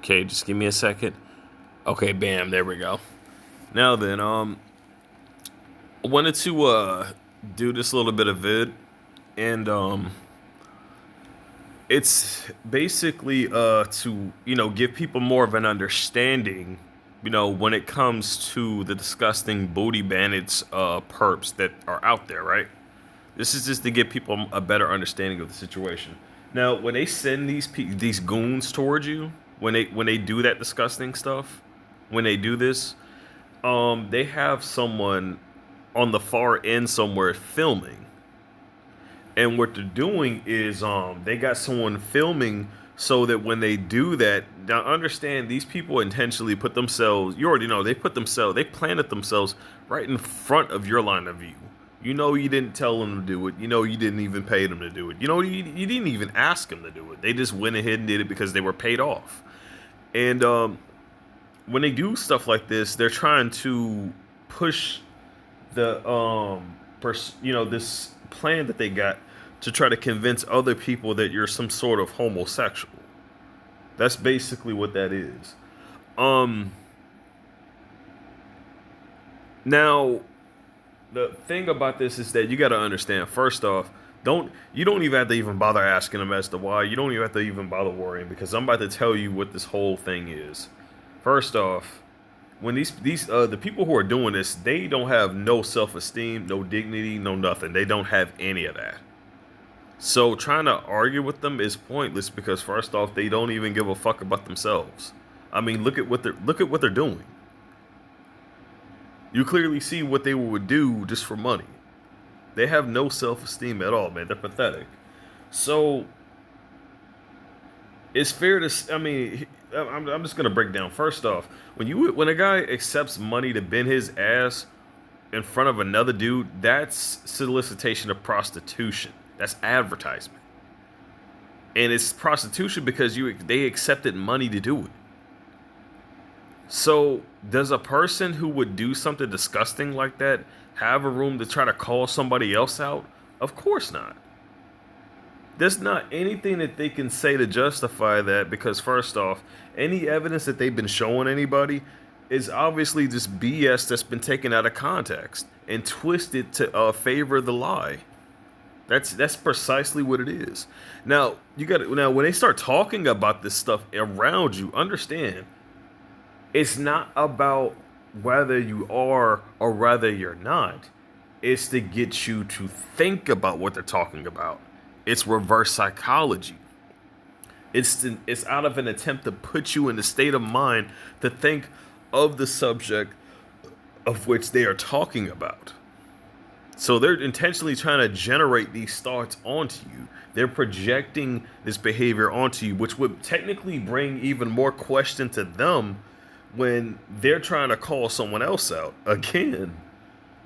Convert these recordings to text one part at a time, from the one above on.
Okay, just give me a second. Okay, bam, there we go. Now then, I wanted to do this little bit of vid, and it's basically to give people more of an understanding, when it comes to the disgusting booty bandits perps that are out there, right? This is just to give people a better understanding of the situation. Now, when they send these goons towards you, when they do that disgusting stuff, when they do this, they have someone on the far end somewhere filming, and what they're doing is they got someone filming so that when they do that, now understand these people intentionally put themselves. You already know they planted themselves right in front of your line of view. You know you didn't tell them to do it. You know you didn't even pay them to do it. You didn't even ask them to do it. They just went ahead and did it because they were paid off. And when they do stuff like this, they're trying to push the this plan that they got to try to convince other people that you're some sort of homosexual. That's basically what that is. Um Now, the thing about this is that you got to understand. First off, don't even have to even bother asking them as to why. You don't even have to even bother worrying, because I'm about to tell you what this whole thing is. First off, when these the people who are doing this, they don't have no self-esteem, no dignity, no nothing. They don't have any of that. So trying to argue with them is pointless, because first off, they don't even give a fuck about themselves. I mean, look at what they're doing. You clearly see what they would do just for money. They have no self-esteem at all, man. They're pathetic. So it's fair to. I mean, I'm just gonna break down. First off, when a guy accepts money to bend his ass in front of another dude, that's solicitation of prostitution. That's advertisement, and it's prostitution because they accepted money to do it. So, does a person who would do something disgusting like that have a room to try to call somebody else out? Of course not. There's not anything that they can say to justify that, because, first off, any evidence that they've been showing anybody is obviously just BS that's been taken out of context and twisted to favor the lie. That's precisely what it is. Now when they start talking about this stuff around you, understand it's not about whether you are or whether you're not. It's to get you to think about what they're talking about. It's reverse psychology. It's out of an attempt to put you in the state of mind to think of the subject of which they are talking about. So they're intentionally trying to generate these thoughts onto you. They're projecting this behavior onto you, which would technically bring even more question to them when they're trying to call someone else out again,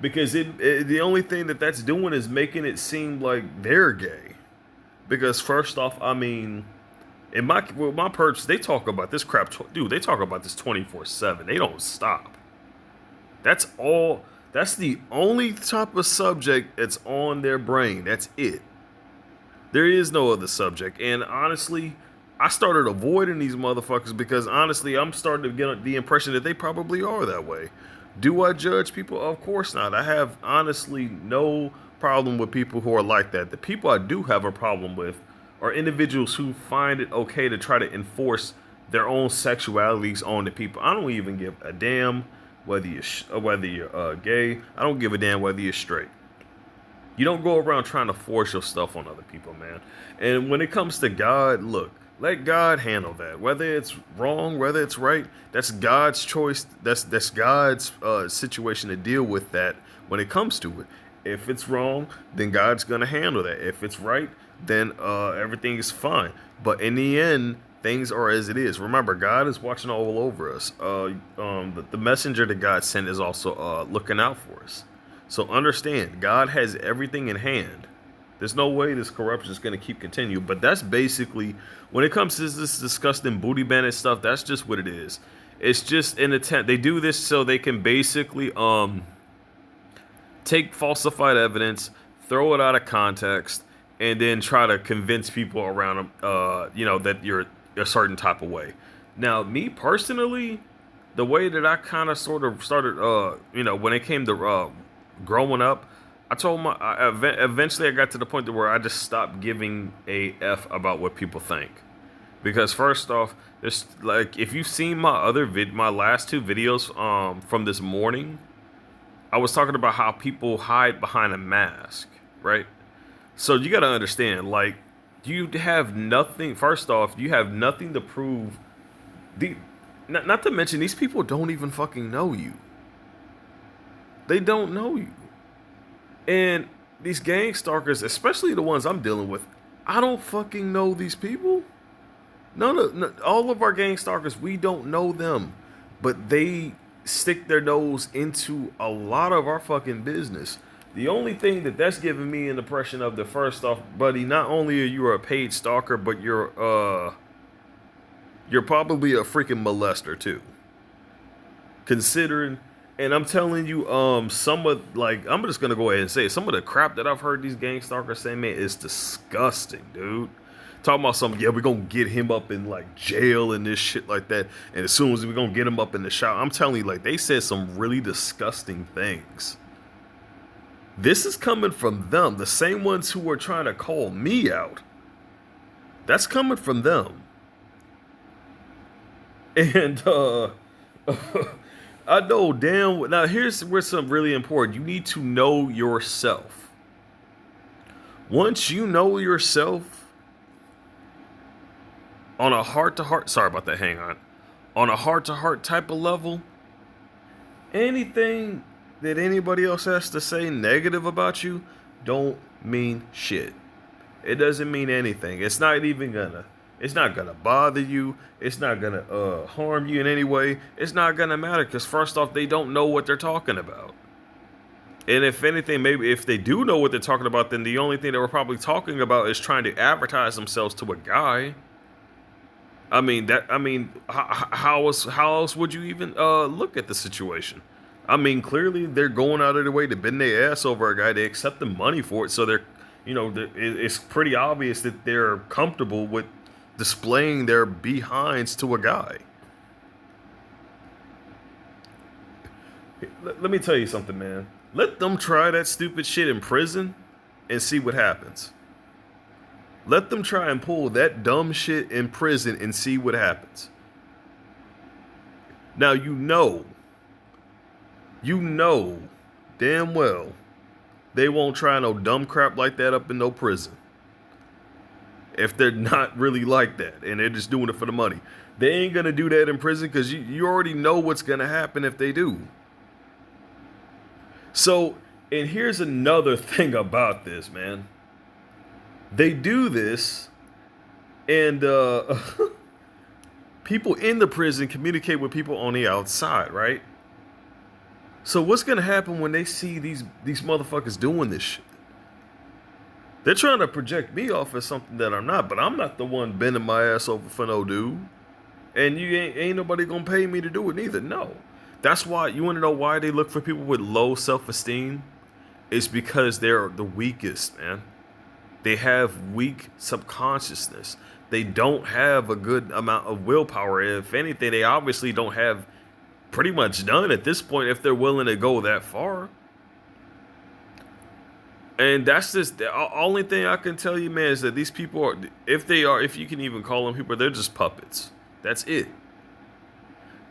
because the only thing that's doing is making it seem like they're gay. Because first off, I mean, in my perps, they talk about this crap, dude. They talk about this 24/7. They don't stop. That's all. That's the only type of subject that's on their brain. That's it. There is no other subject. And honestly, I started avoiding these motherfuckers because honestly, I'm starting to get the impression that they probably are that way. Do I judge people? Of course not. I have honestly no problem with people who are like that. The people I do have a problem with are individuals who find it okay to try to enforce their own sexualities on the people. I don't even give a damn whether you're gay. I don't give a damn whether you're straight. You don't go around trying to force your stuff on other people, man. And when it comes to God, look, let God handle that. Whether it's wrong, whether it's right, that's God's choice. That's God's situation to deal with that when it comes to it. If it's wrong, then God's gonna handle that. If it's right, then everything is fine. But in the end, things are as it is. Remember, God is watching all over us. The messenger that God sent is also looking out for us. So understand, God has everything in hand. There's no way this corruption is going to keep continuing. But that's basically, when it comes to this disgusting booty bandit stuff, that's just what it is. It's just an attempt. They do this so they can basically take falsified evidence, throw it out of context, and then try to convince people around them, that you're a certain type of way. Now, me personally, the way that I kind of sort of started, when it came to growing up, I told eventually I got to the point to where I just stopped giving a f about what people think. Because first off, there's like if you've seen my last two videos from this morning, I was talking about how people hide behind a mask, right? So you got to understand, like, you have nothing. First off, you have nothing to prove. The not to mention these people don't even fucking know you. They don't know you. And these gang stalkers, especially the ones I'm dealing with, I don't fucking know these people. All of our gang stalkers, we don't know them, but they stick their nose into a lot of our fucking business. The only thing that's giving me an impression of the first off, buddy, not only are you a paid stalker, but you're probably a freaking molester too. Considering, and I'm telling you, some of like I'm just gonna go ahead and say it, some of the crap that I've heard these gang stalkers say, man, is disgusting, dude. Talking about something, yeah, we're gonna get him up in like jail and this shit like that, and as soon as we're gonna get him up in the shower, I'm telling you, like they said some really disgusting things. This is coming from them, the same ones who were trying to call me out. That's coming from them. And I know damn. Now here's where some really important. You need to know yourself. Once you know yourself, on a heart to heart. Sorry about that. Hang on. On a heart to heart type of level, anything that anybody else has to say negative about you don't mean shit. It doesn't mean anything. It's not even gonna. It's not gonna bother you. It's not gonna harm you in any way. It's not gonna matter because first off, they don't know what they're talking about. And if anything, maybe if they do know what they're talking about, then the only thing they were probably talking about is trying to advertise themselves to a guy. I mean that. I mean, how else would you even look at the situation? I mean, clearly they're going out of their way to bend their ass over a guy. They accept the money for it, so it's pretty obvious that they're comfortable with displaying their behinds to a guy. Let me tell you something, man. Let them try that stupid shit in prison and see what happens. Let them try and pull that dumb shit in prison and see what happens. Now you know damn well they won't try no dumb crap like that up in no prison. If they're not really like that and they're just doing it for the money. They ain't gonna do that in prison because you already know what's gonna happen if they do. So, and here's another thing about this, man. They do this, and people in the prison communicate with people on the outside, right? So what's gonna happen when they see these motherfuckers doing this shit? They're trying to project me off as something that I'm not, but I'm not the one bending my ass over for no dude. And you ain't nobody gonna pay me to do it neither. No. That's why you wanna know why they look for people with low self-esteem? It's because they're the weakest, man. They have weak subconsciousness. They don't have a good amount of willpower. If anything, they obviously don't have pretty much none at this point if they're willing to go that far. And that's just the only thing I can tell you, man, is that these people are, if you can even call them people, they're just puppets. That's it.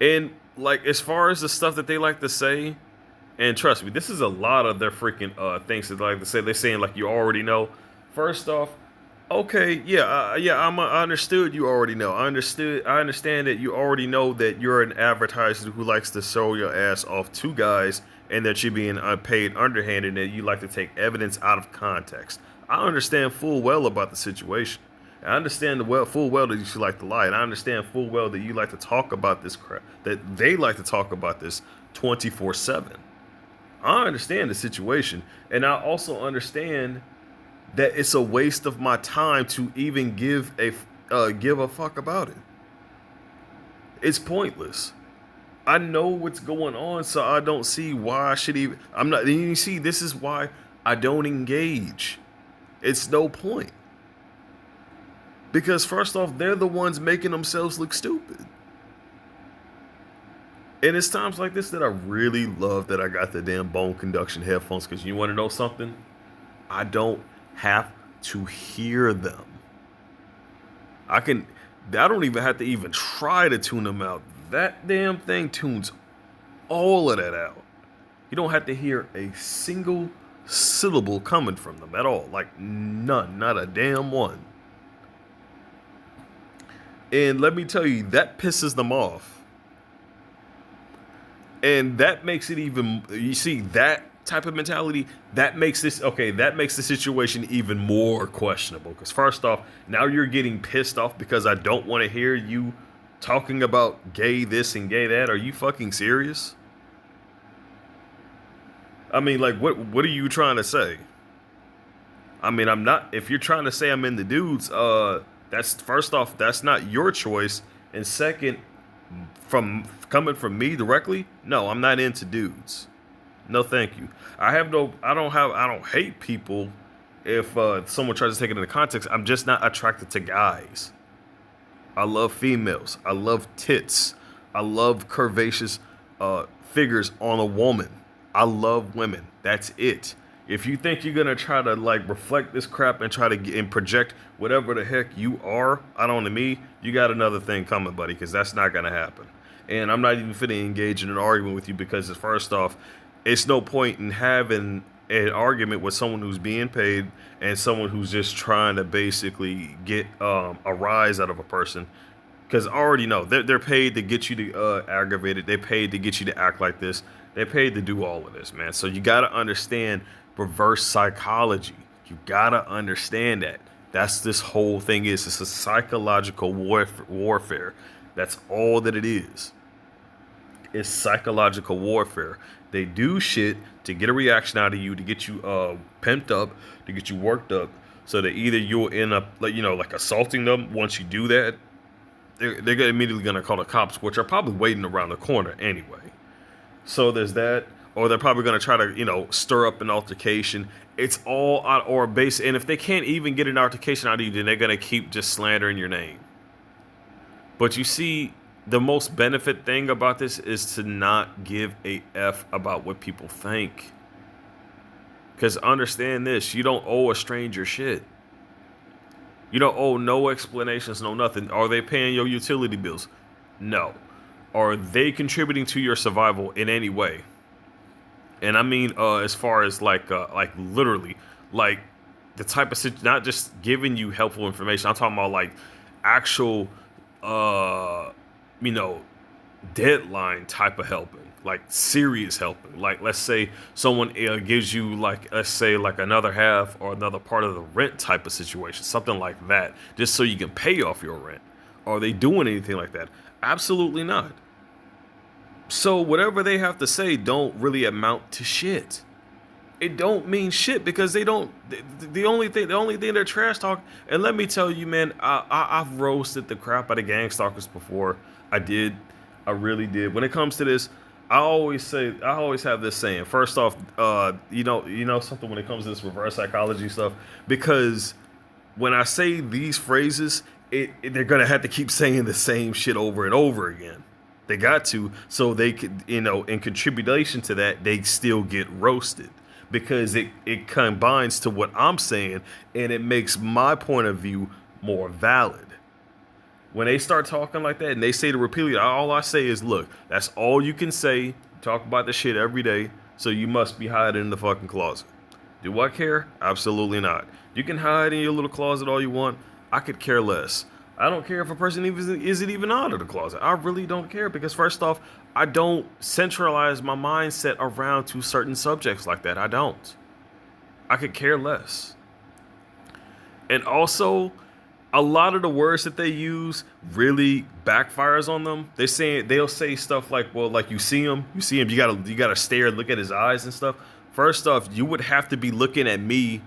And like, as far as the stuff that they like to say, and trust me, this is a lot of their freaking things that they like to say. They're saying like you already know. First off, okay, I understood you already know. I understand that you already know that you're an advertiser who likes to show your ass off to guys and that you're being paid underhanded and that you like to take evidence out of context. I understand full well about the situation. I understand full well that you like to lie, and I understand full well that you like to talk about this crap, that they like to talk about this 24/7. I understand the situation, and I also understand that it's a waste of my time to even give a fuck about it. It's pointless. I know what's going on, so I don't see why I should even. I'm not. You see, this is why I don't engage. It's no point. Because first off, they're the ones making themselves look stupid. And it's times like this that I really love that I got the damn bone conduction headphones, because you want to know something? I don't have to hear them. I can. I don't even have to even try to tune them out. That damn thing tunes all of that out. You don't have to hear a single syllable coming from them at all. Like none, not a damn one. And let me tell you, that pisses them off. And that makes it even, you see, that type of mentality, that makes this, okay, that makes the situation even more questionable. Because first off, now you're getting pissed off because I don't want to hear you talking about gay this and gay that. Are you fucking serious? I mean, like, what are you trying to say? I mean, I'm not, if you're trying to say I'm into dudes, that's, first off, that's not your choice. And second, from coming from me directly, no, I'm not into dudes. No, thank you. I don't hate people. If someone tries to take it into context, I'm just not attracted to guys. I love females. I love tits. I love curvaceous figures on a woman. I love women. That's it. If you think you're gonna try to like reflect this crap and try to and project whatever the heck you are out onto me, you got another thing coming, buddy, because that's not gonna happen. And I'm not even finna engage in an argument with you, because first off, it's no point in having an argument with someone who's being paid and someone who's just trying to basically get a rise out of a person. Because I already know they're paid to get you to aggravate it. They're paid to get you to act like this. They're paid to do all of this, man. So you got to understand reverse psychology. You got to understand that. That's this whole thing is. It's a psychological warfare. That's all that it is. It's psychological warfare. They do shit to get a reaction out of you, to get you pimped up, to get you worked up, so that either you'll end up like assaulting them. Once you do that, they're immediately gonna call the cops, which are probably waiting around the corner anyway. So there's that, or they're probably gonna try to stir up an altercation. It's all out or base, and if they can't even get an altercation out of you, then they're gonna keep just slandering your name. But you see, the most benefit thing about this is to not give a F about what people think. Because understand this, you don't owe a stranger shit. You don't owe no explanations, no nothing. Are they paying your utility bills? No. Are they contributing to your survival in any way? And I mean, as far as like literally, like the type of not just giving you helpful information. I'm talking about like actual, deadline type of helping, like serious helping. Like let's say someone gives you like, let's say like another half or another part of the rent type of situation, something like that, just so you can pay off your rent. Are they doing anything like that? Absolutely not. So whatever they have to say don't really amount to shit. It don't mean shit because they don't. The only thing they're trash talk. And let me tell you, man, I've roasted the crap out of gang stalkers before. I really did. When it comes to this, I always have this saying. First off, you know something when it comes to this reverse psychology stuff, because when I say these phrases, they're gonna have to keep saying the same shit over and over again. They got to, so they could, in contribution to that, they still get roasted. Because it combines to what I'm saying, and it makes my point of view more valid. When they start talking like that and they say to repeatedly, all I say is, look, that's all you can say. Talk about the shit every day, so you must be hiding in the fucking closet. Do I care? Absolutely not. You can hide in your little closet all you want. I could care less. I don't care if a person isn't even out of the closet. I really don't care, because first off, I don't centralize my mindset around to certain subjects like that. I don't. I could care less. And also, a lot of the words that they use really backfires on them. They'll say stuff like, well, like you see him, you gotta stare and look at his eyes and stuff. First off, you would have to be looking at me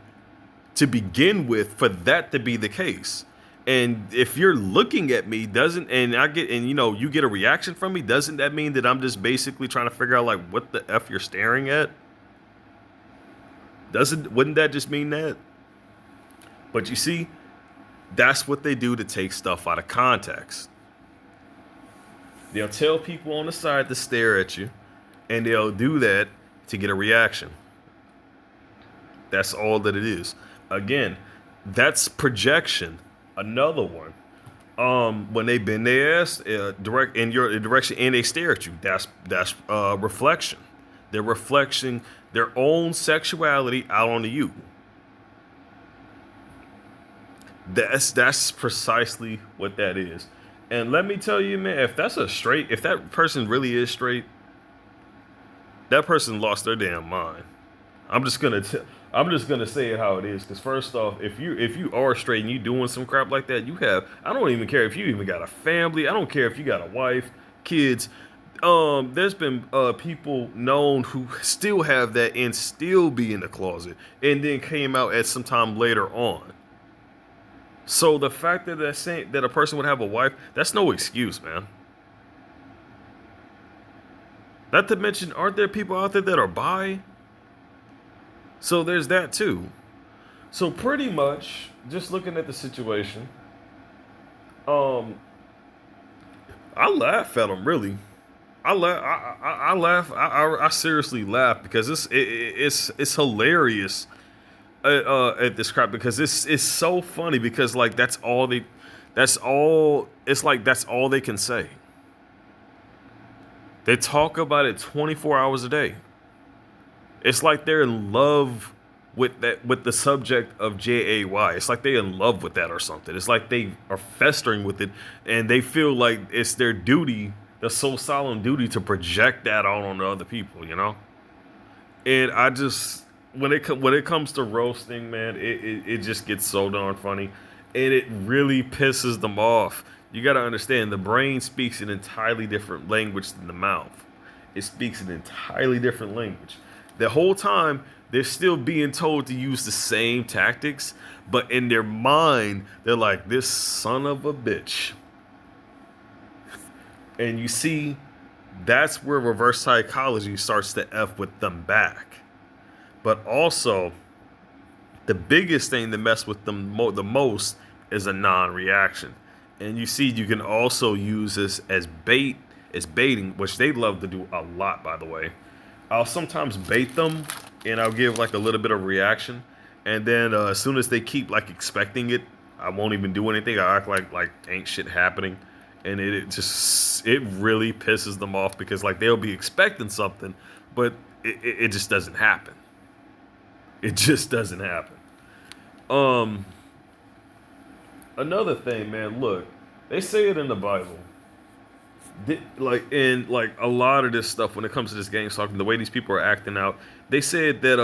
to begin with for that to be the case. And if you're looking at me, you get a reaction from me, doesn't that mean that I'm just basically trying to figure out like what the F you're staring at? Wouldn't that just mean that? But you see, that's what they do to take stuff out of context. They'll tell people on the side to stare at you, and they'll do that to get a reaction. That's all that it is. Again, that's projection. Another one. When they bend their ass direct in your direction and they stare at you, that's reflection. They're reflecting their own sexuality out onto you. That's precisely what that is. And let me tell you, man, if that person really is straight, that person lost their damn mind. I'm just gonna I'm just gonna say it how it is. Because first off, if you are straight and you doing some crap like that, you have, I don't even care if you even got a family. I don't care if you got a wife, kids. There's been people known who still have that and still be in the closet, and then came out at some time later on. So the fact that that a person would have a wife, that's no excuse, man. Not to mention, aren't there people out there that are bi? So there's that too. So pretty much, just looking at the situation, um, I laugh at them. Really, I laugh. I laugh. I seriously laugh because it's hilarious at this crap because it's so funny because like that's all. It's like that's all they can say. They talk about it 24 hours a day. It's like they're in love with the subject of JAY. It's like they're in love with that or something. It's like they are festering with it and they feel like it's their duty, the so solemn duty to project that out on other people, you know? And I just when it comes to roasting, man, it just gets so darn funny. And it really pisses them off. You gotta understand the brain speaks an entirely different language than the mouth. It speaks an entirely different language. The whole time they're still being told to use the same tactics, but in their mind, they're like, this son of a bitch. And you see, that's where reverse psychology starts to F with them back. But also, the biggest thing that mess with them the most is a non-reaction. And you see, you can also use this as baiting, which they love to do a lot, by the way. I'll sometimes bait them and I'll give like a little bit of reaction. And then as soon as they keep like expecting it, I won't even do anything. I act like ain't shit happening. And it really pisses them off because like they'll be expecting something, but it just doesn't happen. It just doesn't happen. Another thing, man, look, they say it in the Bible. Like in like a lot of this stuff when it comes to this game talking, the way these people are acting out, they said that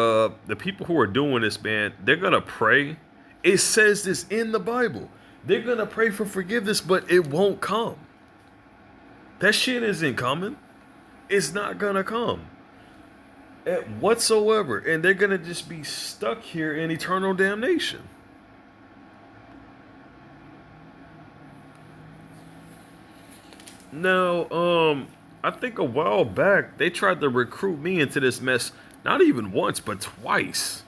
the people who are doing this, man, they're gonna pray. It says this in the Bible. They're gonna pray for forgiveness, but it won't come. That shit isn't coming. It's not gonna come at whatsoever, and they're gonna just be stuck here in eternal damnation. Now, I think a while back they tried to recruit me into this mess, not even once, but twice.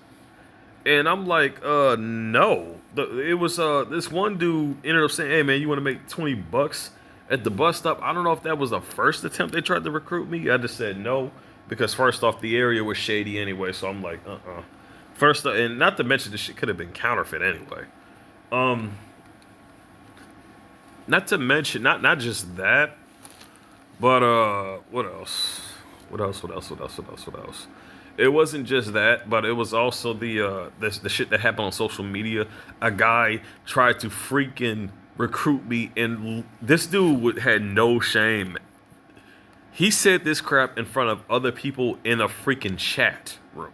And I'm like, no. It was this one dude ended up saying, "Hey man, you want to make $20 at the bus stop?" I don't know if that was the first attempt they tried to recruit me. I just said no because first off, the area was shady anyway. So I'm like, First, and not to mention this shit could have been counterfeit anyway. Um, Not to mention, not just that, but what else? What else? What else? What else? What else? What else? It wasn't just that, but it was also the shit that happened on social media. A guy tried to freaking recruit me, and this dude had no shame. He said this crap in front of other people in a freaking chat room,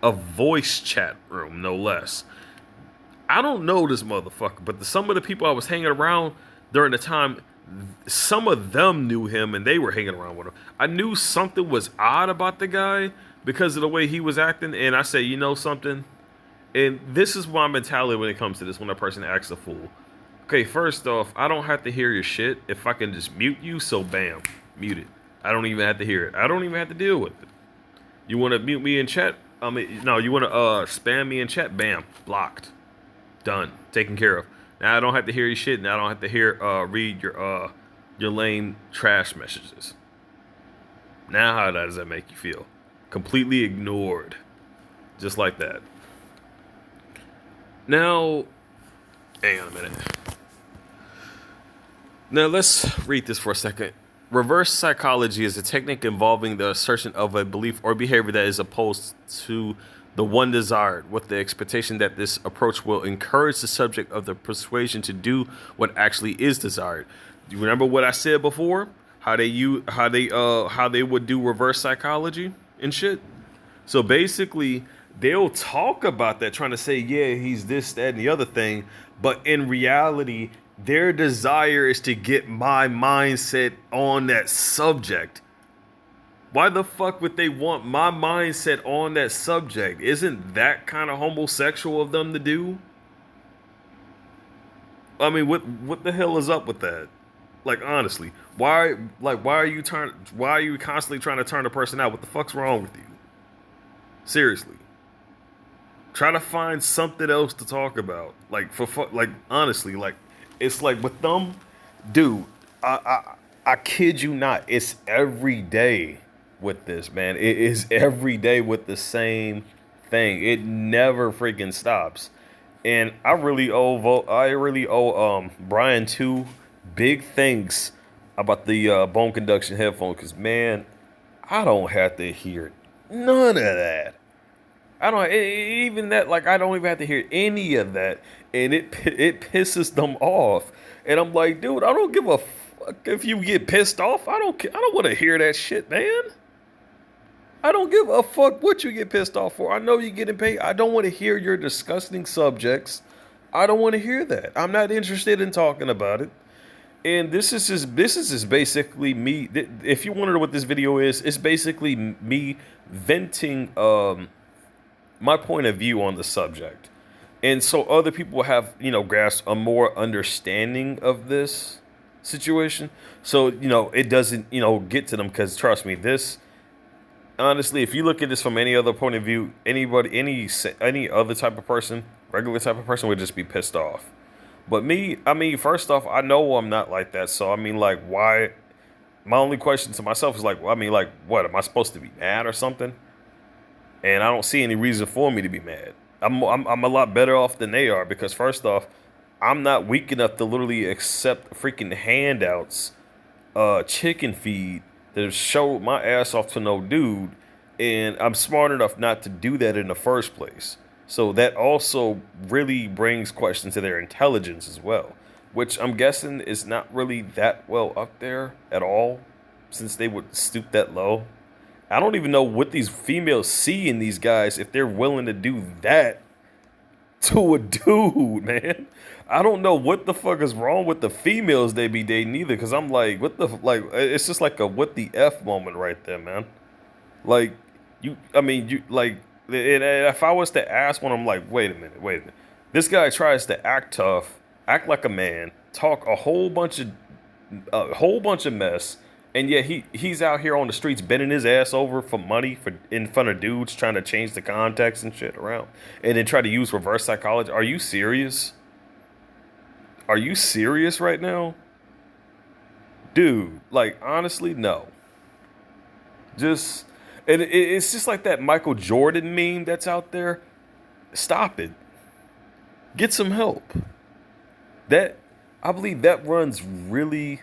a voice chat room, no less. I don't know this motherfucker, but some of the people I was hanging around during the time, some of them knew him and they were hanging around with him. I knew something was odd about the guy because of the way he was acting, and I said, you know something? And this is my mentality when it comes to this, when a person acts a fool. Okay, first off, I don't have to hear your shit if I can just mute you, so bam, mute it. I don't even have to hear it. I don't even have to deal with it. You want to mute me in chat? No, you want to spam me in chat? Bam, blocked. Done. Taken care of. Now I don't have to hear your shit. Now I don't have to read your lame trash messages. Now, how does that make you feel? Completely ignored. Just like that. Now, hang on a minute. Now, let's read this for a second. Reverse psychology is a technique involving the assertion of a belief or behavior that is opposed to the one desired, with the expectation that this approach will encourage the subject of the persuasion to do what actually is desired. Do you remember what I said before? How they would do reverse psychology and shit? So basically, they'll talk about that, trying to say, yeah, he's this, that, and the other thing. But in reality, their desire is to get my mindset on that subject. Why the fuck would they want my mindset on that subject? Isn't that kind of homosexual of them to do? I mean, what the hell is up with that? Like, honestly, why are you constantly trying to turn a person out? What the fuck's wrong with you? Seriously. Try to find something else to talk about. Like, like, honestly, like, it's like with them, dude, I kid you not, it's every day with this, man. It is every day with the same thing. It never freaking stops. And I really owe Brian two big thanks about the bone conduction headphones, because man, I don't have to hear none of that. I don't even that, like, I don't even have to hear any of that, and it pisses them off. And I'm like, dude, I don't give a fuck if you get pissed off. I don't want to hear that shit, man. I don't give a fuck what you get pissed off for. I know you're getting paid. I don't want to hear your disgusting subjects. I don't want to hear that. I'm not interested in talking about it. And this is just basically me. If you want to know what this video is, it's basically me venting my point of view on the subject, and so other people have, grasp a more understanding of this situation. So it doesn't get to them, because trust me, this, honestly, if you look at this from any other point of view, anybody, any other type of person, regular type of person, would just be pissed off. But me, I mean, first off, I know I'm not like that. So I mean, like, why? My only question to myself is like, well, I mean, like, what, am I supposed to be mad or something? And I don't see any reason for me to be mad. I'm a lot better off than they are, because first off, I'm not weak enough to literally accept freaking handouts, chicken feed, to show my ass off to no dude, and I'm smart enough not to do that in the first place. So that also really brings questions to their intelligence as well, which I'm guessing is not really that well up there at all, since they would stoop that low. I don't even know what these females see in these guys if they're willing to do that to a dude, man. I don't know what the fuck is wrong with the females they be dating either, because I'm like, what the, like, it's just like a what the F moment right there, man. Like, I mean, like, and if I was to ask one, I'm like, wait a minute. This guy tries to act tough, act like a man, talk a whole bunch of mess, and yet he's out here on the streets bending his ass over for money for in front of dudes trying to change the context and shit around, and then try to use reverse psychology. Are you serious? Are you serious right now, dude? Like, honestly, no. Just, and it's just like that Michael Jordan meme that's out there. Stop it. Get some help. That, I believe that runs really,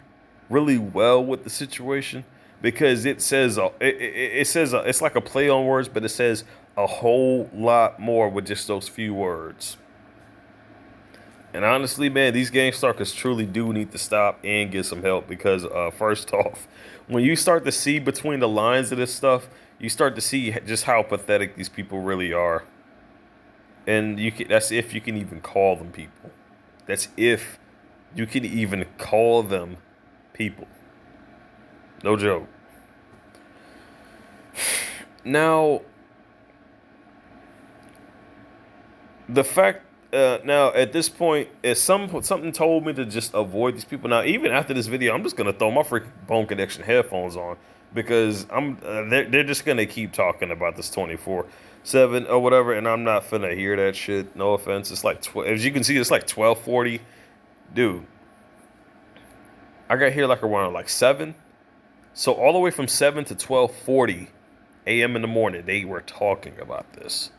really well with the situation, because it says it's like a play on words, but it says a whole lot more with just those few words. And honestly, man, these game stalkers truly do need to stop and get some help, because first off, when you start to see between the lines of this stuff, you start to see just how pathetic these people really are. And that's if you can even call them people. That's if you can even call them people. No joke. Now, the fact now at this point, is something told me to just avoid these people. Now, even after this video, I'm just gonna throw my freaking bone connection headphones on, because they're just gonna keep talking about this 24/7 or whatever, and I'm not finna hear that shit. No offense. It's like as you can see, it's like 12:40, dude. I got here like around like 7. So all the way from 7 to 12:40 a.m. in the morning, they were talking about this.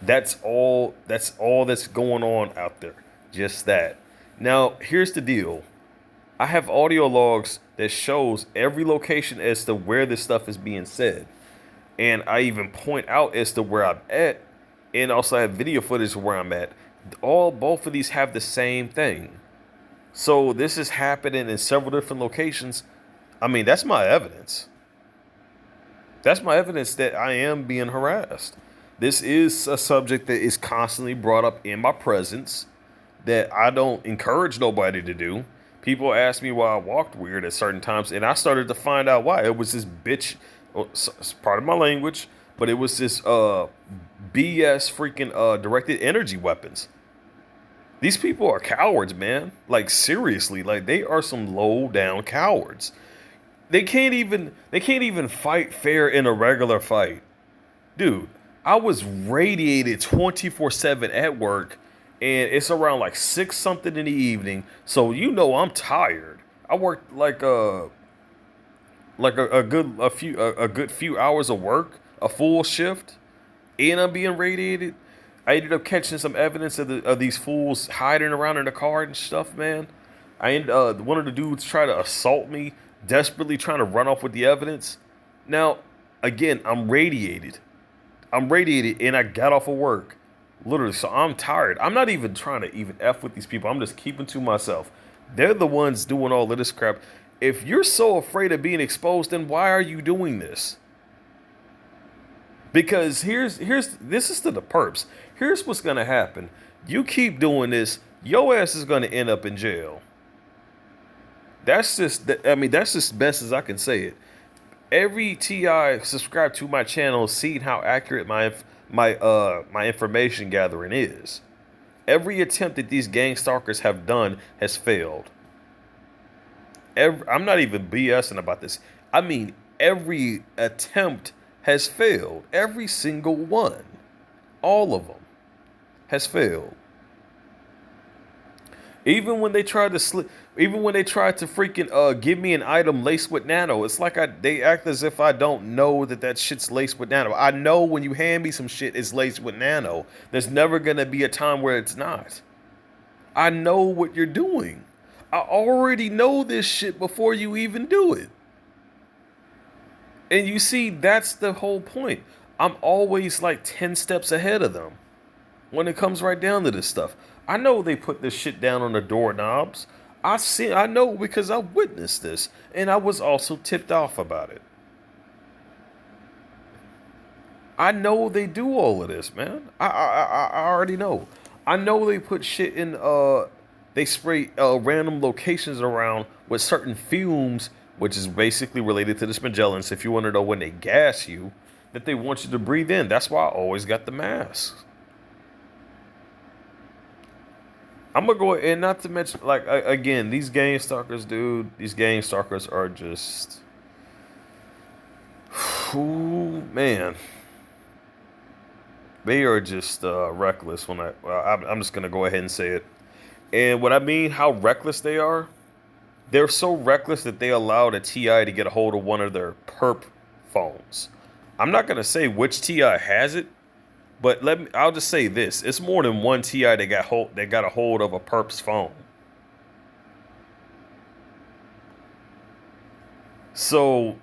That's all that's going on out there. Just that. Now, here's the deal. I have audio logs that shows every location as to where this stuff is being said. And I even point out as to where I'm at, and also have video footage of where I'm at. Both of these have the same thing. So this is happening in several different locations. I mean, that's my evidence. That's my evidence that I am being harassed. This is a subject that is constantly brought up in my presence that I don't encourage nobody to do. People ask me why I walked weird at certain times, and I started to find out why. It was this bitch, it's part of my language, but it was this BS freaking directed energy weapons. These people are cowards, man. Like seriously, like they are some low down cowards. They can't even fight fair in a regular fight. Dude, I was radiated 24/7 at work, and it's around like 6 something in the evening. So you know I'm tired. I worked like a good few hours of work, a full shift, and I'm being radiated. I ended up catching some evidence of these fools hiding around in the car and stuff, man. One of the dudes tried to assault me, desperately trying to run off with the evidence. Now, again, I'm radiated. And I got off of work. Literally, so I'm tired. I'm not even trying to even F with these people. I'm just keeping to myself. They're the ones doing all of this crap. If you're so afraid of being exposed, then why are you doing this? Because this is to the perps. Here's what's gonna happen. You keep doing this, your ass is gonna end up in jail. That's just best as I can say it. Every TI subscribed to my channel, seen how accurate my information gathering is. Every attempt that these gang stalkers have done has failed. I'm not even BSing about this. I mean, every attempt has failed. Every single one. All of them has failed. Even when they tried to freaking give me an item laced with nano, it's like they act as if I don't know that shit's laced with nano. I know when you hand me some shit it's laced with nano. There's never gonna be a time where it's not. I know what you're doing. I already know this shit before you even do it. And you see, that's the whole point. I'm always like 10 steps ahead of them when it comes right down to this stuff. I know they put this shit down on the doorknobs. I know because I witnessed this, and I was also tipped off about it. I know they do all of this, man. I already know. I know they put shit in. They spray random locations around with certain fumes, which is basically related to this Magellans. If you want to know when they gas you, that they want you to breathe in. That's why I always got the mask. I'm gonna go, and not to mention, like, again, these gang stalkers, dude. These gang stalkers are just, ooh, man, they are just reckless. I'm just gonna go ahead and say it. And what I mean, how reckless they are, they're so reckless that they allowed a TI to get a hold of one of their perp phones. I'm not gonna say which TI has it, but I'll just say this: it's more than one TI that got a hold of a perp's phone. So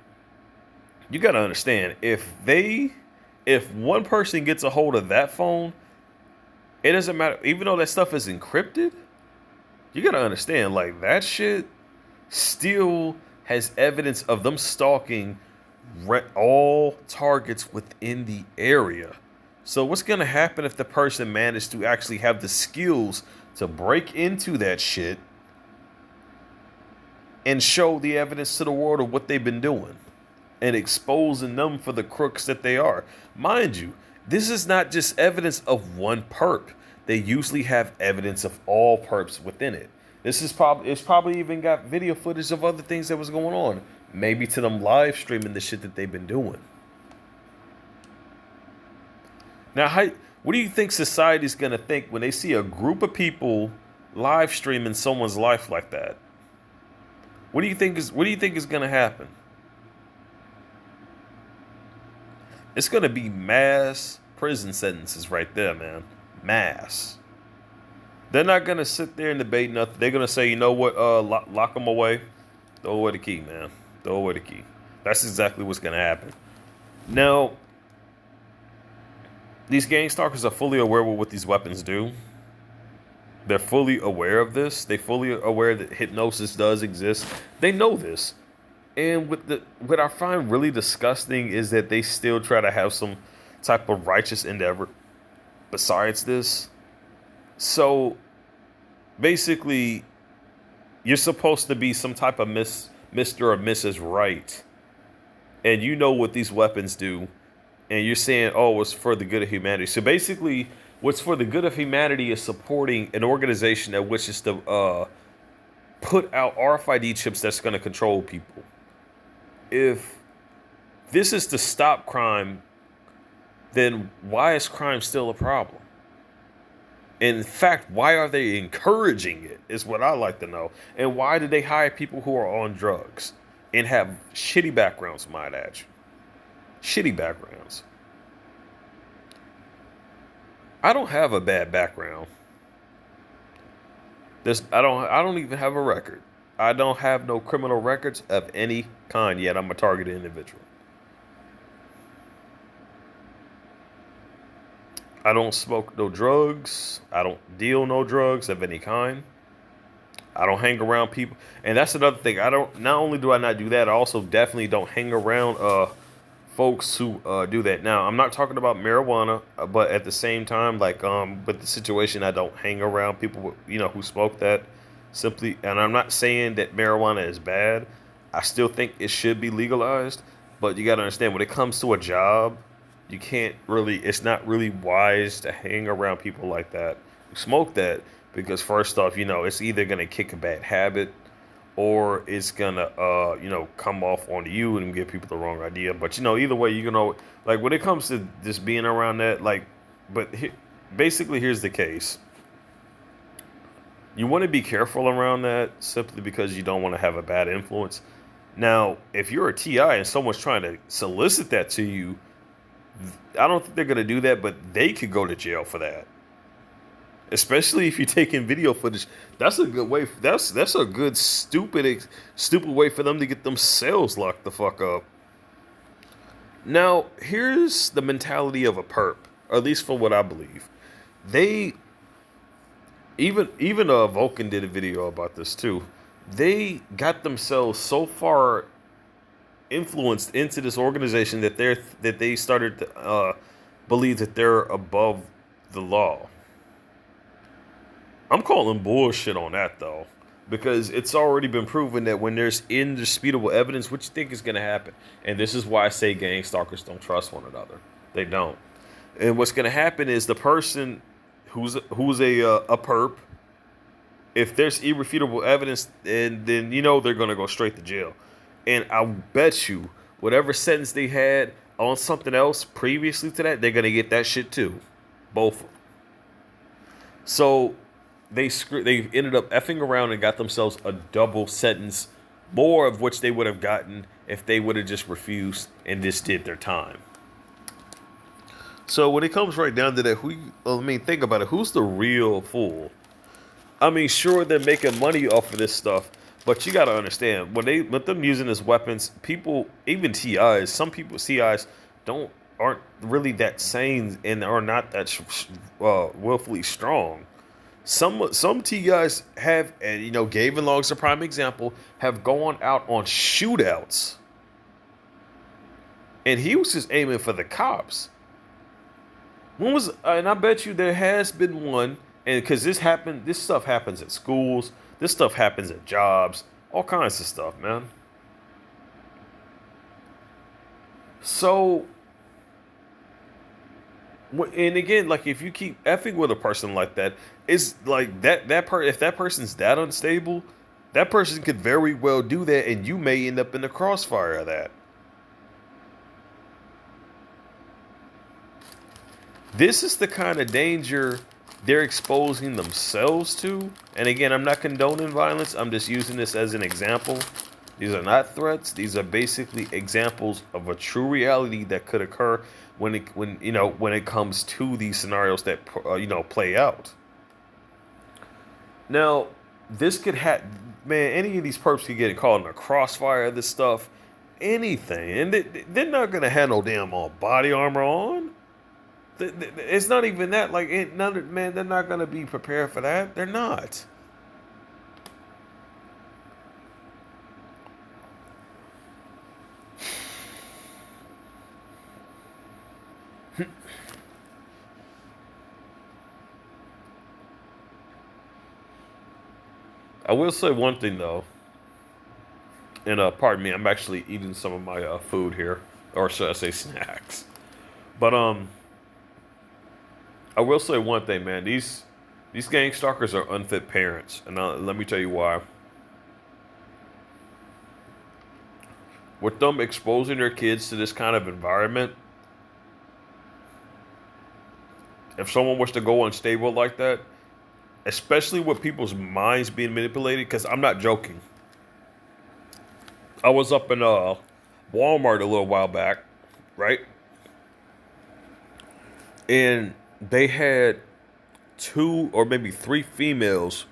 you gotta understand, if one person gets a hold of that phone, it doesn't matter. Even though that stuff is encrypted, you gotta understand, like, that shit still has evidence of them stalking all targets within the area. So what's gonna happen if the person managed to actually have the skills to break into that shit and show the evidence to the world of what they've been doing and exposing them for the crooks that they are? Mind you, this is not just evidence of one perp. They usually have evidence of all perps within it. It's probably even got video footage of other things that was going on. Maybe to them live streaming the shit that they've been doing. Now, what do you think society's gonna think when they see a group of people live streaming someone's life like that? What do you think is gonna happen? It's gonna be mass prison sentences right there, man. Mass. They're not gonna sit there and debate nothing. They're gonna say, you know what, lock them away. Throw away the key, man. Throw away the key. That's exactly what's gonna happen. Now, these gang stalkers are fully aware of what these weapons do. They're fully aware of this. They fully aware that hypnosis does exist. They know this. And what I find really disgusting is that they still try to have some type of righteous endeavor besides this. So basically, you're supposed to be some type of Mr. or Mrs. Right. And you know what these weapons do. And you're saying, oh, it's for the good of humanity. So basically, what's for the good of humanity is supporting an organization that wishes to put out RFID chips that's going to control people. If this is to stop crime, then why is crime still a problem? In fact, why are they encouraging it is what I like to know. And why do they hire people who are on drugs and have shitty backgrounds, might add you? Shitty backgrounds. I don't have a bad background. I don't even have a record. I don't have no criminal records of any kind, yet I'm a targeted individual. I don't smoke no drugs. I don't deal no drugs of any kind. I don't hang around people. And that's another thing. Not only do I not do that, I also definitely don't hang around folks who do that. Now, I'm not talking about marijuana, but at the same time, like with the situation, I don't hang around people who smoke that simply. And I'm not saying that marijuana is bad. I still think it should be legalized, but you got to understand when it comes to a job, you can't really. It's not really wise to hang around people like that who smoke that, because first off, it's either gonna kick a bad habit, or it's gonna come off onto you and give people the wrong idea. But either way, like when it comes to just being around that, like, basically here's the case. You want to be careful around that simply because you don't want to have a bad influence. Now, if you're a TI and someone's trying to solicit that to you, I don't think they're gonna do that, but they could go to jail for that. Especially if you're taking video footage. That's a good way. That's a good stupid way for them to get themselves locked the fuck up. Now, here's the mentality of a perp, or at least for what I believe. They even Vulcan did a video about this too. They got themselves so far influenced into this organization that they started to believe that they're above the law. I'm calling bullshit on that though, because it's already been proven that when there's indisputable evidence, what you think is going to happen? And this is why I say gang stalkers don't trust one another. They don't. And what's going to happen is the person who's a perp, if there's irrefutable evidence, and then they're going to go straight to jail. And I bet you whatever sentence they had on something else previously to that, they're going to get that shit too. Both of them. So they ended up effing around and got themselves a double sentence, more of which they would have gotten if they would have just refused and just did their time. So when it comes right down to that, think about it. Who's the real fool? Sure, they're making money off of this stuff, but you got to understand, with them using as weapons, people, even TIs, some people CIs aren't really that sane and are not that willfully strong. Some TIs have, and Gavin Long's a prime example, have gone out on shootouts, and he was just aiming for the cops. And I bet you there has been one, and because this stuff happens at schools, this stuff happens at jobs, all kinds of stuff, man. So, and again, like if you keep effing with a person like that, it's like if that person's that unstable, that person could very well do that, and you may end up in the crossfire of that. This is the kind of danger they're exposing themselves to. And again, I'm not condoning violence. I'm just using this as an example. These are not threats. These are basically examples of a true reality that could occur when it comes to these scenarios that play out. Now, this could have, man, any of these perps could get caught in a crossfire of this stuff, anything, and they're not gonna have no damn body armor on. It's not even that. Like, man, they're not gonna be prepared for that. They're not. I will say one thing though, and pardon me, I'm actually eating some of my food here, or should I say snacks? But I will say one thing, man. These gang stalkers are unfit parents, and let me tell you why. With them exposing their kids to this kind of environment, if someone was to go unstable like that, especially with people's minds being manipulated, because I'm not joking. I was up in Walmart a little while back, right? And they had 2 or maybe 3 females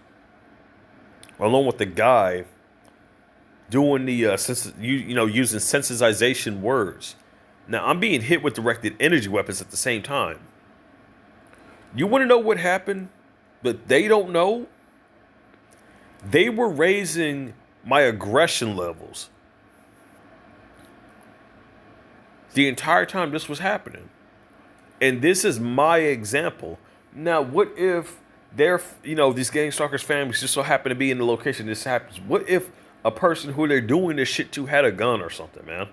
along with the guy doing the using sensitization words. Now I'm being hit with directed energy weapons at the same time. You want to know what happened? But they don't know. They were raising my aggression levels the entire time this was happening. And this is my example. Now, what if these gang stalkers' families just so happen to be in the location this happens? What if a person who they're doing this shit to had a gun or something, man?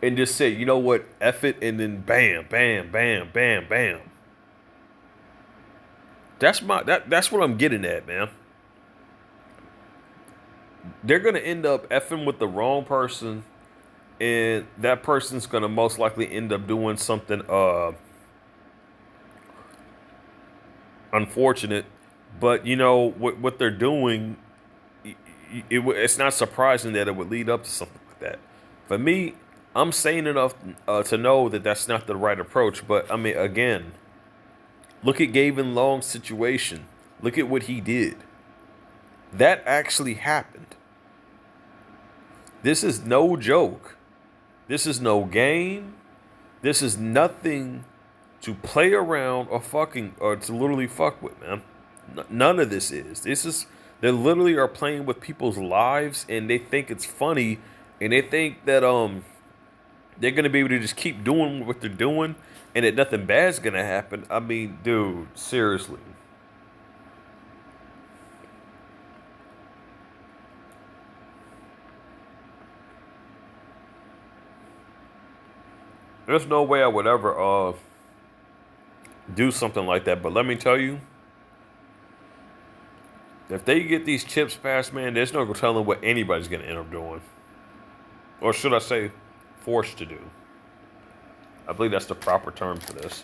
And just say, you know what, F it, and then bam, bam, bam, bam, bam. That's what I'm getting at, man. They're gonna end up effing with the wrong person, and that person's gonna most likely end up doing something unfortunate. But what they're doing, it's not surprising that it would lead up to something like that. For me, I'm sane enough to know that that's not the right approach. But I mean, again, look at Gavin Long's situation. Look at what he did. That actually happened. This is no joke. This is no game. This is nothing to play around or to literally fuck with, man. None of this is. They literally are playing with people's lives, and they think it's funny, and they think that they're gonna be able to just keep doing what they're doing, and that nothing bad's gonna happen. I mean, dude, seriously. There's no way I would ever do something like that. But let me tell you, if they get these chips passed, man, there's no telling what anybody's gonna end up doing, or should I say, forced to do. I believe that's the proper term for this.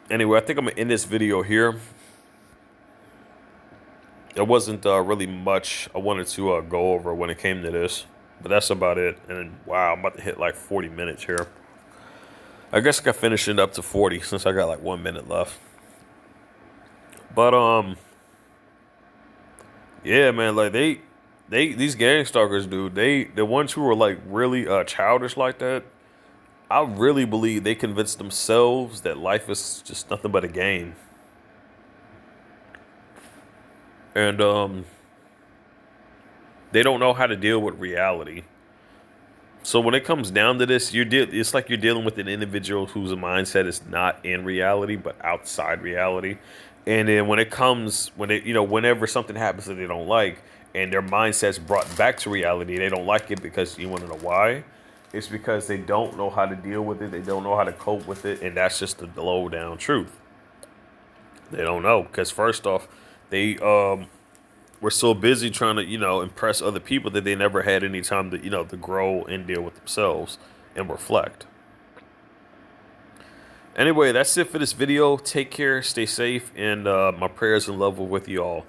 Anyway, I think I'm gonna end this video here. There wasn't really much I wanted to go over when it came to this, but that's about it. And wow, I'm about to hit like 40 minutes here. I guess I can finish it up to 40 since I got like 1 minute left. But yeah, man, like these gang stalkers, dude, the ones who are like really childish like that, I really believe they convinced themselves that life is just nothing but a game. And they don't know how to deal with reality. So when it comes down to this, it's like you're dealing with an individual whose mindset is not in reality but outside reality. And then whenever something happens that they don't like, and their mindset's brought back to reality, they don't like it because you want to know why? It's because they don't know how to deal with it. They don't know how to cope with it, and that's just the low down truth. They don't know because first off, they were so busy trying to, impress other people that they never had any time to, to grow and deal with themselves and reflect. Anyway, that's it for this video. Take care, stay safe, and my prayers and love are with you all.